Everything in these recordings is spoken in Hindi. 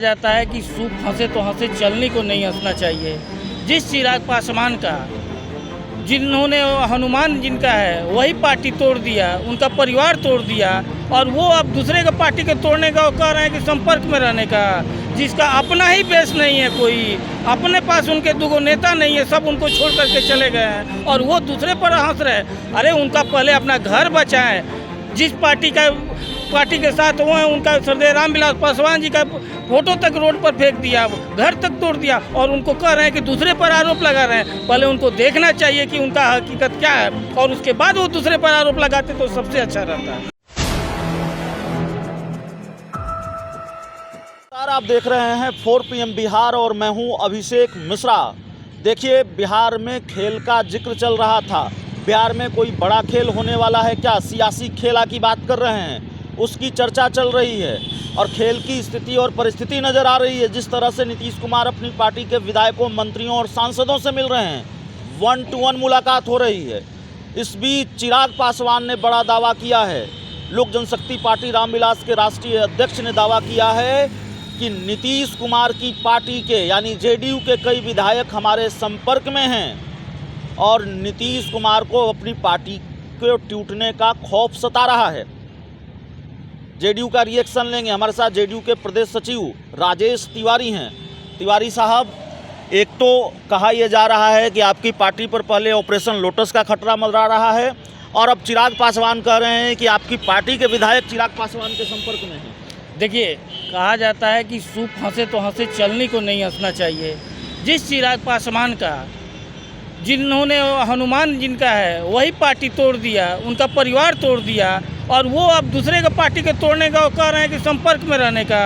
जाता है कि सूप हंसे तो हंसे चलनी को नहीं हंसना चाहिए। जिस चिराग पासवान का जिन्होंने हनुमान जिनका है वही पार्टी तोड़ दिया, उनका परिवार तोड़ दिया, और वो अब दूसरे का पार्टी के तोड़ने का वो कह रहे हैं कि संपर्क में रहने का, जिसका अपना ही बेस नहीं है, कोई अपने पास उनके दो नेता नहीं है, सब उनको छोड़ करके चले गए हैं और वो दूसरे पर हंस रहे। अरे उनका पहले अपना घर बचाएं। जिस पार्टी के साथ वो हैं, उनका सरदेव रामविलास पासवान जी का फोटो तक रोड पर फेंक दिया, घर तक तोड़ दिया, और उनको कह रहे हैं कि दूसरे पर आरोप लगा रहे हैं। पहले उनको देखना चाहिए कि उनका हकीकत क्या है, और उसके बाद वो दूसरे पर आरोप लगाते तो सबसे अच्छा रहता है। आप देख रहे हैं 4 PM बिहार और मैं हूं अभिषेक मिश्रा। देखिए, बिहार में खेल का जिक्र चल रहा था। बिहार में कोई बड़ा खेल होने वाला है क्या, सियासी खेला की बात कर रहे हैं, उसकी चर्चा चल रही है। और खेल की स्थिति और परिस्थिति नज़र आ रही है। जिस तरह से नीतीश कुमार अपनी पार्टी के विधायकों, मंत्रियों और सांसदों से मिल रहे हैं, 1-to-1 मुलाकात हो रही है। इस बीच चिराग पासवान ने बड़ा दावा किया है। लोक जनशक्ति पार्टी रामविलास के राष्ट्रीय अध्यक्ष ने दावा किया है कि नीतीश कुमार की पार्टी के यानी जेडीयू के कई विधायक हमारे संपर्क में हैं और नीतीश कुमार को अपनी पार्टी को टूटने का खौफ सता रहा है। जेडीयू का रिएक्शन लेंगे। हमारे साथ जेडीयू के प्रदेश सचिव राजेश तिवारी हैं। तिवारी साहब, एक तो कहा यह जा रहा है कि आपकी पार्टी पर पहले ऑपरेशन लोटस का खतरा मंडरा रहा है, और अब चिराग पासवान कह रहे हैं कि आपकी पार्टी के विधायक चिराग पासवान के संपर्क में हैं। देखिए, कहा जाता है कि सूप हंसे तो हंसे चलनी को नहीं हंसना चाहिए। जिस चिराग पासवान का जिन्होंने हनुमान जिनका है वही पार्टी तोड़ दिया, उनका परिवार तोड़ दिया, और वो अब दूसरे का पार्टी के तोड़ने का वो कह रहे हैं कि संपर्क में रहने का,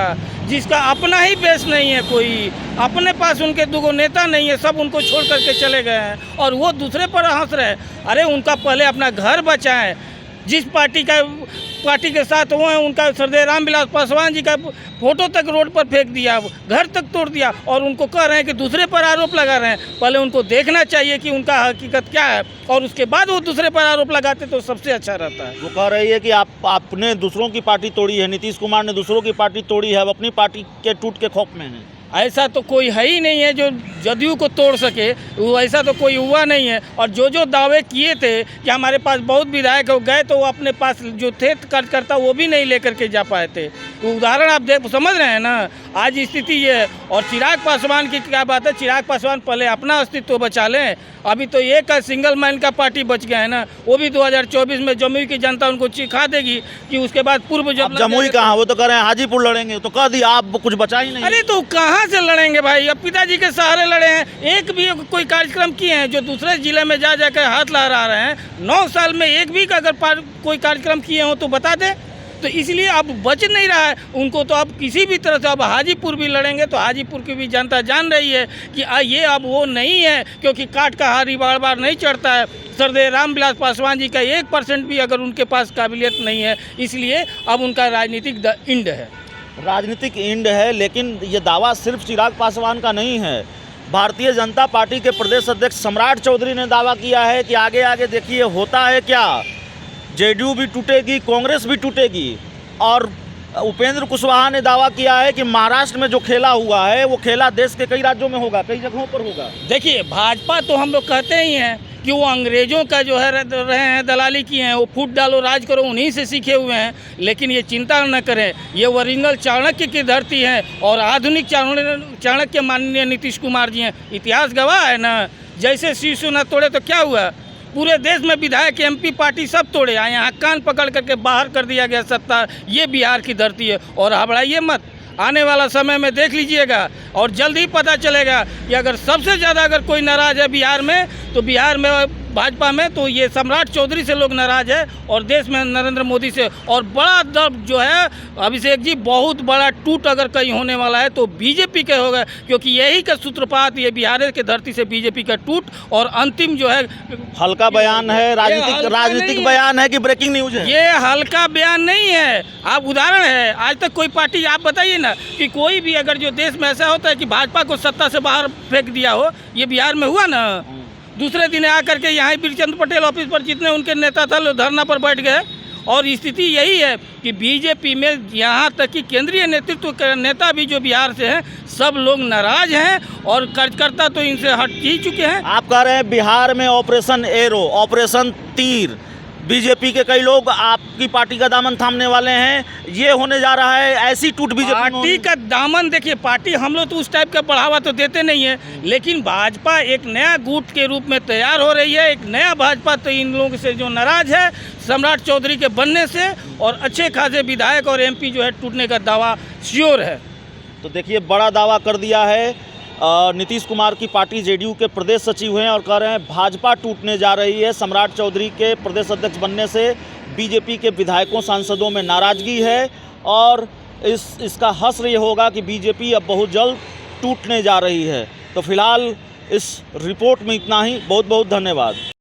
जिसका अपना ही बेस नहीं है, कोई अपने पास उनके दो नेता नहीं है, सब उनको छोड़ करके चले गए हैं और वो दूसरे पर हंस रहे। अरे उनका पहले अपना घर बचाएं। जिस पार्टी के साथ वो हैं, उनका सरदेव रामविलास पासवान जी का फोटो तक रोड पर फेंक दिया, घर तक तोड़ दिया, और उनको कह रहे हैं कि दूसरे पर आरोप लगा रहे हैं। पहले उनको देखना चाहिए कि उनका हकीकत क्या है, और उसके बाद वो दूसरे पर आरोप लगाते तो सबसे अच्छा रहता है। वो कह रही है कि आपने दूसरों की पार्टी तोड़ी है, नीतीश कुमार ने दूसरों की पार्टी तोड़ी है, अब अपनी पार्टी के टूट के खौफ में है। ऐसा तो कोई है ही नहीं है जो जदयू को तोड़ सके, वो ऐसा तो कोई हुआ नहीं है। और जो दावे किए थे कि हमारे पास बहुत विधायक हो गए, तो वो अपने पास जो थे कार्यकर्ता वो भी नहीं लेकर के जा पाए थे। उदाहरण आप समझ रहे हैं ना, आज स्थिति ये है। और चिराग पासवान की क्या बात है, चिराग पासवान पहले अपना अस्तित्व बचा लें। अभी तो एक सिंगल मैन का पार्टी बच गया है ना, वो भी 2024 में जमुई की जनता उनको चिखा देगी कि उसके बाद पूर्व जमुई कहाँ, वो तो कह रहे हैं हाजीपुर लड़ेंगे, तो कह दिया आप कुछ बचा ही नहीं। अरे तो कहाँ से लड़ेंगे भाई, अब पिताजी के सहारे लड़े हैं। एक भी कोई कार्यक्रम किए हैं जो दूसरे जिले में जा जाकर हाथ लहरा रहे हैं? 9 साल में एक भी का अगर कोई कार्यक्रम किए हो तो बता दे। तो इसलिए अब बच नहीं रहा है उनको, तो अब किसी भी तरह से अब हाजीपुर भी लड़ेंगे, तो हाजीपुर की भी जनता जान रही है कि ये अब वो नहीं है, क्योंकि काट का हारी बार बार नहीं चढ़ता है। सरदेव रामविलास पासवान जी का 1% भी अगर उनके पास काबिलियत नहीं है, इसलिए अब उनका राजनीतिक इंड है। राजनीतिक इंड है, लेकिन ये दावा सिर्फ चिराग पासवान का नहीं है। भारतीय जनता पार्टी के प्रदेश अध्यक्ष सम्राट चौधरी ने दावा किया है कि आगे आगे देखिए होता है क्या, जेडीयू भी टूटेगी, कांग्रेस भी टूटेगी। और उपेंद्र कुशवाहा ने दावा किया है कि महाराष्ट्र में जो खेला हुआ है वो खेला देश के कई राज्यों में होगा, कई जगहों पर होगा। देखिए, भाजपा तो हम लोग कहते ही हैं कि वो अंग्रेजों का जो है रहे हैं, दलाली किए हैं, वो फूट डालो राज करो, उन्हीं से सीखे हुए हैं। लेकिन ये चिंता न करें, ये ओरिजिनल चाणक्य की धरती है, और आधुनिक चाणक्य माननीय नीतीश कुमार जी हैं। इतिहास गवाह है ना, जैसे शीशु न तोड़े तो क्या हुआ, पूरे देश में विधायक, MP पार्टी सब तोड़े आए, यहाँ कान पकड़ करके बाहर कर दिया गया सत्ता। ये बिहार की धरती है, और घबराइए मत, आने वाला समय में देख लीजिएगा और जल्द ही पता चलेगा कि अगर सबसे ज़्यादा अगर कोई नाराज़ है बिहार में, तो बिहार में भाजपा में तो ये सम्राट चौधरी से लोग नाराज़ है, और देश में नरेंद्र मोदी से। और बड़ा दर्द जो है अभिषेक जी, बहुत बड़ा टूट अगर कहीं होने वाला है तो बीजेपी के होगा, क्योंकि यही का सूत्रपात ये बिहार के धरती से बीजेपी का टूट। और अंतिम जो है हल्का बयान है, राजनीतिक बयान है कि ब्रेकिंग न्यूज है? ये हल्का बयान नहीं है। आप उदाहरण है, आज तक कोई पार्टी, आप बताइए ना कि कोई भी अगर जो देश में ऐसा होता है कि भाजपा को सत्ता से बाहर फेंक दिया हो, ये बिहार में हुआ ना। दूसरे दिन आकर के यहाँ बीरचंद पटेल ऑफिस पर जितने उनके नेता थे धरना पर बैठ गए, और स्थिति यही है कि बीजेपी में यहाँ तक कि केंद्रीय नेतृत्व के नेता भी जो बिहार से हैं सब लोग नाराज हैं और कार्यकर्ता तो इनसे हट ही चुके हैं। आप कह रहे हैं बिहार में ऑपरेशन एरो, ऑपरेशन तीर, बीजेपी के कई लोग आपकी पार्टी का दामन थामने वाले हैं, ये होने जा रहा है, ऐसी टूट बीजेपी पार्टी का दामन। देखिए पार्टी हम लोग तो उस टाइप का बढ़ावा तो देते नहीं है, लेकिन भाजपा एक नया गुट के रूप में तैयार हो रही है। एक नया भाजपा तो इन लोगों से जो नाराज है सम्राट चौधरी के बनने से, और अच्छे खासे विधायक और एमपी जो है टूटने का दावा श्योर है। तो देखिए बड़ा दावा कर दिया है नीतीश कुमार की पार्टी जेडीयू के प्रदेश सचिव हैं और कह रहे हैं भाजपा टूटने जा रही है। सम्राट चौधरी के प्रदेश अध्यक्ष बनने से बीजेपी के विधायकों सांसदों में नाराजगी है और इसका हश्र ये होगा कि बीजेपी अब बहुत जल्द टूटने जा रही है। तो फिलहाल इस रिपोर्ट में इतना ही। बहुत बहुत धन्यवाद।